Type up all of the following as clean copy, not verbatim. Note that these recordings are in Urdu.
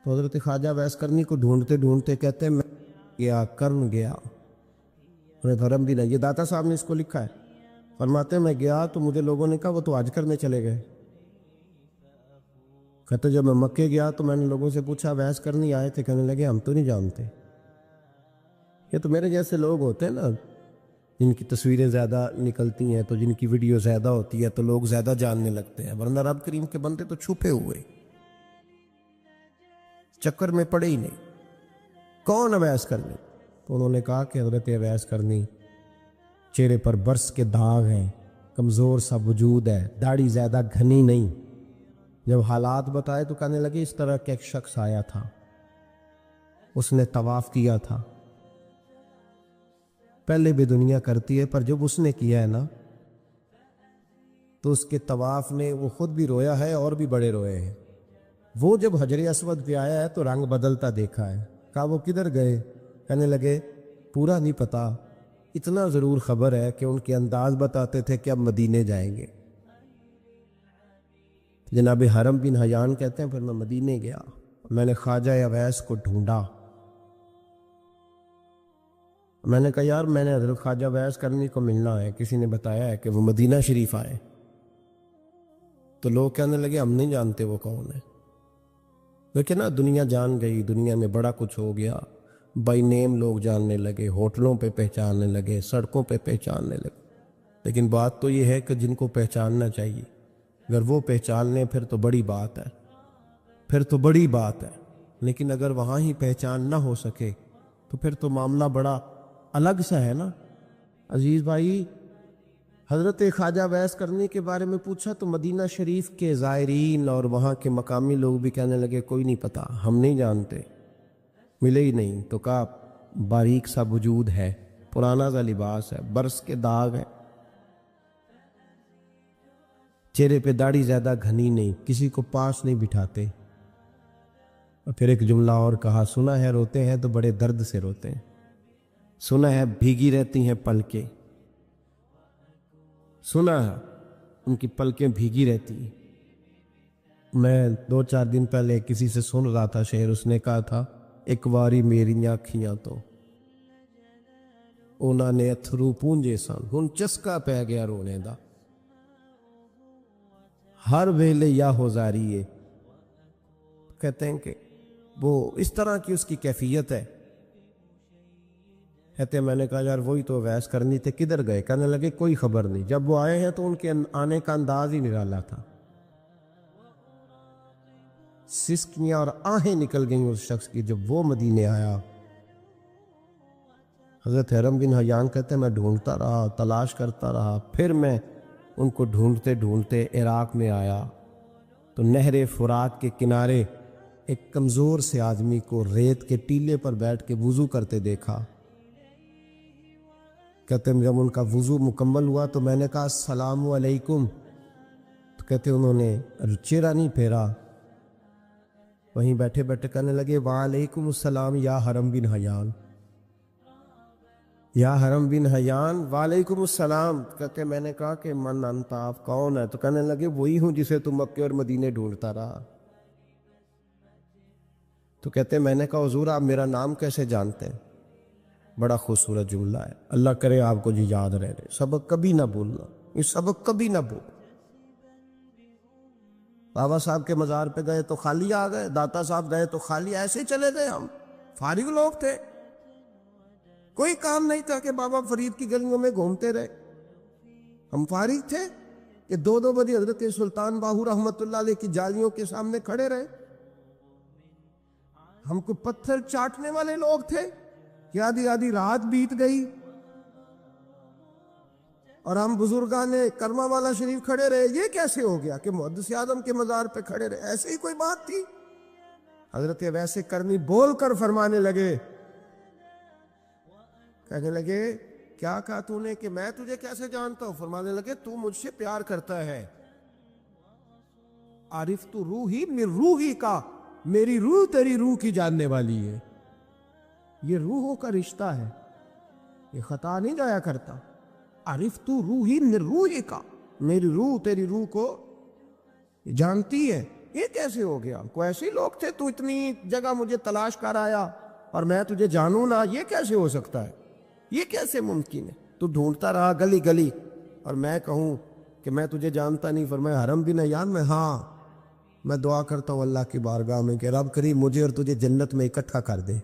تو حضرت خواجہ ویس کرنی کو ڈھونڈتے ڈھونڈتے کہتے ہیں میں گیا کرن گیا، حرم بھی نہیں، یہ داتا صاحب نے اس کو لکھا ہے، فرماتے ہیں میں گیا تو مجھے لوگوں نے کہا وہ تو حج کرنے چلے گئے۔ کہتے جب میں مکے گیا تو میں نے لوگوں سے پوچھا ویس کرنی آئے تھے؟ کہنے لگے ہم تو نہیں جانتے۔ یہ تو میرے جیسے لوگ ہوتے ہیں نا، جن کی تصویریں زیادہ نکلتی ہیں تو جن کی ویڈیو زیادہ ہوتی ہے تو لوگ زیادہ جاننے لگتے ہیں، ورنہ رب کریم کے بندے تو چھپے ہوئے، چکر میں پڑے ہی نہیں۔ کون اویس کرنی؟ تو انہوں نے کہا کہ حضرت اویس کرنی، چہرے پر برس کے داغ ہیں، کمزور سا وجود ہے، داڑھی زیادہ گھنی نہیں۔ جب حالات بتائے تو کہنے لگے اس طرح کا ایک شخص آیا تھا، اس نے طواف کیا تھا، پہلے بھی دنیا کرتی ہے پر جب اس نے کیا ہے نا تو اس کے طواف نے وہ خود بھی رویا ہے اور بھی بڑے روئے ہیں۔ وہ جب حجر اسود پہ آیا ہے تو رنگ بدلتا دیکھا ہے۔ کہا وہ کدھر گئے؟ کہنے لگے پورا نہیں پتا، اتنا ضرور خبر ہے کہ ان کے انداز بتاتے تھے کہ اب مدینے جائیں گے۔ جناب حرم بن حیان کہتے ہیں پھر میں مدینے گیا، میں نے خواجہ اویس کو ڈھونڈا۔ میں نے کہا یار میں نے حضرت خواجہ اویس کرنی کو ملنا ہے، کسی نے بتایا ہے کہ وہ مدینہ شریف آئے۔ تو لوگ کہنے لگے ہم نہیں جانتے وہ کون ہے، لیکن نا دنیا جان گئی، دنیا میں بڑا کچھ ہو گیا، بائی نیم لوگ جاننے لگے، ہوٹلوں پہ پہچاننے لگے، سڑکوں پہ پہچاننے لگے۔ لیکن بات تو یہ ہے کہ جن کو پہچاننا چاہیے اگر وہ پہچان لیں پھر تو بڑی بات ہے، پھر تو بڑی بات ہے۔ لیکن اگر وہاں ہی پہچان نہ ہو سکے تو پھر تو معاملہ بڑا الگ سا ہے نا۔ عزیز بھائی، حضرت خواجہ اویس کرنی کے بارے میں پوچھا تو مدینہ شریف کے زائرین اور وہاں کے مقامی لوگ بھی کہنے لگے کوئی نہیں پتا، ہم نہیں جانتے، ملے ہی نہیں۔ تو کہا باریک سا وجود ہے، پرانا سا لباس ہے، برس کے داغ ہے، چہرے پہ داڑھی زیادہ گھنی نہیں، کسی کو پاس نہیں بٹھاتے۔ اور پھر ایک جملہ اور کہا، سنا ہے روتے ہیں تو بڑے درد سے روتے ہیں، سنا ہے بھیگی رہتی ہیں پلکیں، سنا ہے ان کی پلکیں بھیگی رہتی ہیں۔ میں 2-4 دن پہلے کسی سے سن رہا تھا شعر، اس نے کہا تھا ایک واری میری آنکھیاں تو انہوں نے اتھرو پونجے سن، ہن چسکا پہ گیا رونے دا، ہر ویلے یا ہوزاری ہے۔ کہتے ہیں کہ وہ اس طرح کی اس کی کیفیت ہے۔ کہتے ہیں میں نے کہا یار وہی تو اویس کرنی تھے، کدھر گئے؟ کہنے لگے کوئی خبر نہیں، جب وہ آئے ہیں تو ان کے آنے کا انداز ہی نرالا تھا، سسکیاں اور آہیں نکل گئیں اس شخص کی جب وہ مدینے آیا۔ حضرت حرم بن حیان کہتے ہیں میں ڈھونڈتا رہا، تلاش کرتا رہا، پھر میں ان کو ڈھونڈتے ڈھونڈتے عراق میں آیا تو نہر فرات کے کنارے ایک کمزور سے آدمی کو ریت کے ٹیلے پر بیٹھ کے وضو کرتے دیکھا۔ کہتے ہیں جب ان کا وضو مکمل ہوا تو میں نے کہا السلام علیکم، تو کہتے انہوں نے چہرہ نہیں پھیرا، وہیں بیٹھے بیٹھے کہنے لگے وعلیکم السلام یا حرم بن حیان، یا حرم بن حیان وعلیکم السلام۔ کہتے میں نے کہا کہ من انت، آپ کون ہے؟ تو کہنے لگے وہی ہوں جسے تم مکے اور مدینے ڈھونڈتا رہا۔ تو کہتے میں نے کہا حضور آپ میرا نام کیسے جانتے ہیں؟ بڑا خوبصورت جملہ ہے، اللہ کرے آپ کو جی یاد رہے، سبق کبھی نہ بھولنا، یہ سبق کبھی نہ بھول۔ بابا صاحب کے مزار پہ گئے تو خالی آ گئے، داتا صاحب گئے تو خالی ایسے ہی چلے گئے، ہم فارغ لوگ تھے، کوئی کام نہیں تھا کہ بابا فرید کی گلیوں میں گھومتے رہے، ہم فارغ تھے کہ 2 بجے حضرت سلطان باہو رحمت اللہ علیہ کی جالیوں کے سامنے کھڑے رہے۔ ہم کو پتھر چاٹنے والے لوگ تھے کہ آدھی آدھی رات بیت گئی اور ہم بزرگان کرما والا شریف کھڑے رہے۔ یہ کیسے ہو گیا کہ محدث اعظم کے مزار پہ کھڑے رہے؟ ایسے ہی کوئی بات تھی؟ حضرت اویس کرنی بول کر فرمانے لگے، کہنے لگے کیا کہا تو نے کہ میں تجھے کیسے جانتا ہوں؟ فرمانے لگے تو مجھ سے پیار کرتا ہے، عارف تو روحی من روحی کا، میری روح تیری روح کی جاننے والی ہے، یہ روحوں کا رشتہ ہے، یہ خطا نہیں جایا کرتا۔ عارف تو روحی من روحی کا، میری روح تیری روح کو جانتی ہے، یہ کیسے ہو گیا؟ کوئی ایسے لوگ تھے، تو اتنی جگہ مجھے تلاش کر آیا اور میں تجھے جانوں نہ؟ یہ کیسے ہو سکتا ہے؟ یہ کیسے ممکن ہے؟ تو ڈھونڈتا رہا گلی گلی، اور میں کہوں کہ میں تجھے جانتا نہیں؟ فرمایا حرم بھی نہیں یاد میں؟ ہاں، میں دعا کرتا ہوں اللہ کی بارگاہ میں کہ رب کریم مجھے اور تجھے جنت میں اکٹھا کر دے۔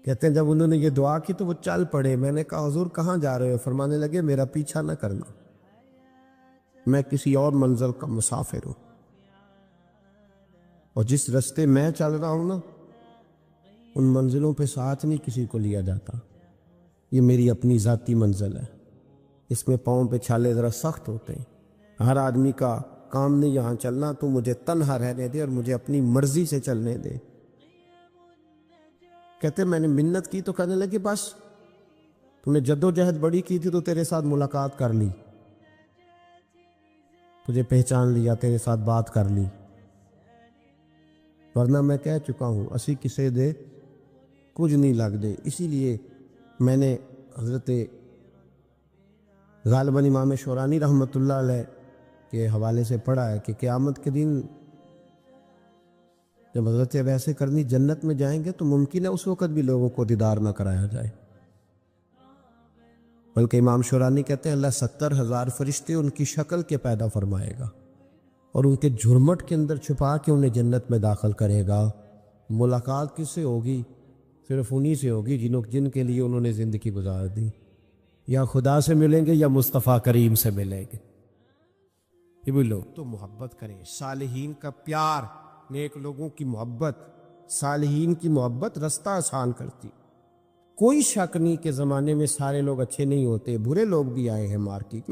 کہتے ہیں جب انہوں نے یہ دعا کی تو وہ چل پڑے۔ میں نے کہا حضور کہاں جا رہے ہو؟ فرمانے لگے میرا پیچھا نہ کرنا، میں کسی اور منزل کا مسافر ہوں، اور جس رستے میں چل رہا ہوں نا، ان منزلوں پہ ساتھ نہیں کسی کو لیا جاتا۔ یہ میری اپنی ذاتی منزل ہے، اس میں پاؤں پہ چھالے ذرا سخت ہوتے ہیں۔ ہر آدمی کا کام نہیں یہاں چلنا، تو مجھے تنہا رہنے دے اور مجھے اپنی مرضی سے چلنے دے۔ کہتے میں نے منت کی تو کہنے لگے بس تو نے جد و جہد بڑی کی تھی تو تیرے ساتھ ملاقات کر لی، تجھے پہچان لیا، تیرے ساتھ بات کر لی، ورنہ میں کہہ چکا ہوں اسی کسے دے کچھ نہیں لگ دے۔ اسی لیے میں نے حضرت غالباً امام شورانی رحمۃ اللہ علیہ کے حوالے سے پڑھا ہے کہ قیامت کے دن جب حضرت ویسے کرنی جنت میں جائیں گے تو ممکن ہے اس وقت بھی لوگوں کو دیدار نہ کرایا جائے، بلکہ امام شورانی کہتے ہیں اللہ 70,000 فرشتے ان کی شکل کے پیدا فرمائے گا اور ان کے جھرمٹ کے اندر چھپا کے انہیں جنت میں داخل کرے گا۔ ملاقات کس سے ہوگی؟ صرف انہی سے ہوگی جن کے لیے انہوں نے زندگی گزار دی۔ یا خدا سے ملیں گے یا مصطفیٰ کریم سے ملیں گے۔ یہ بھی لوگ تو محبت کریں، صالحین کا پیار، نیک لوگوں کی محبت، صالحین کی محبت رستہ آسان کرتی۔ کوئی شک نہیں کہ زمانے میں سارے لوگ اچھے نہیں ہوتے، برے لوگ بھی آئے ہیں مارکیٹ میں۔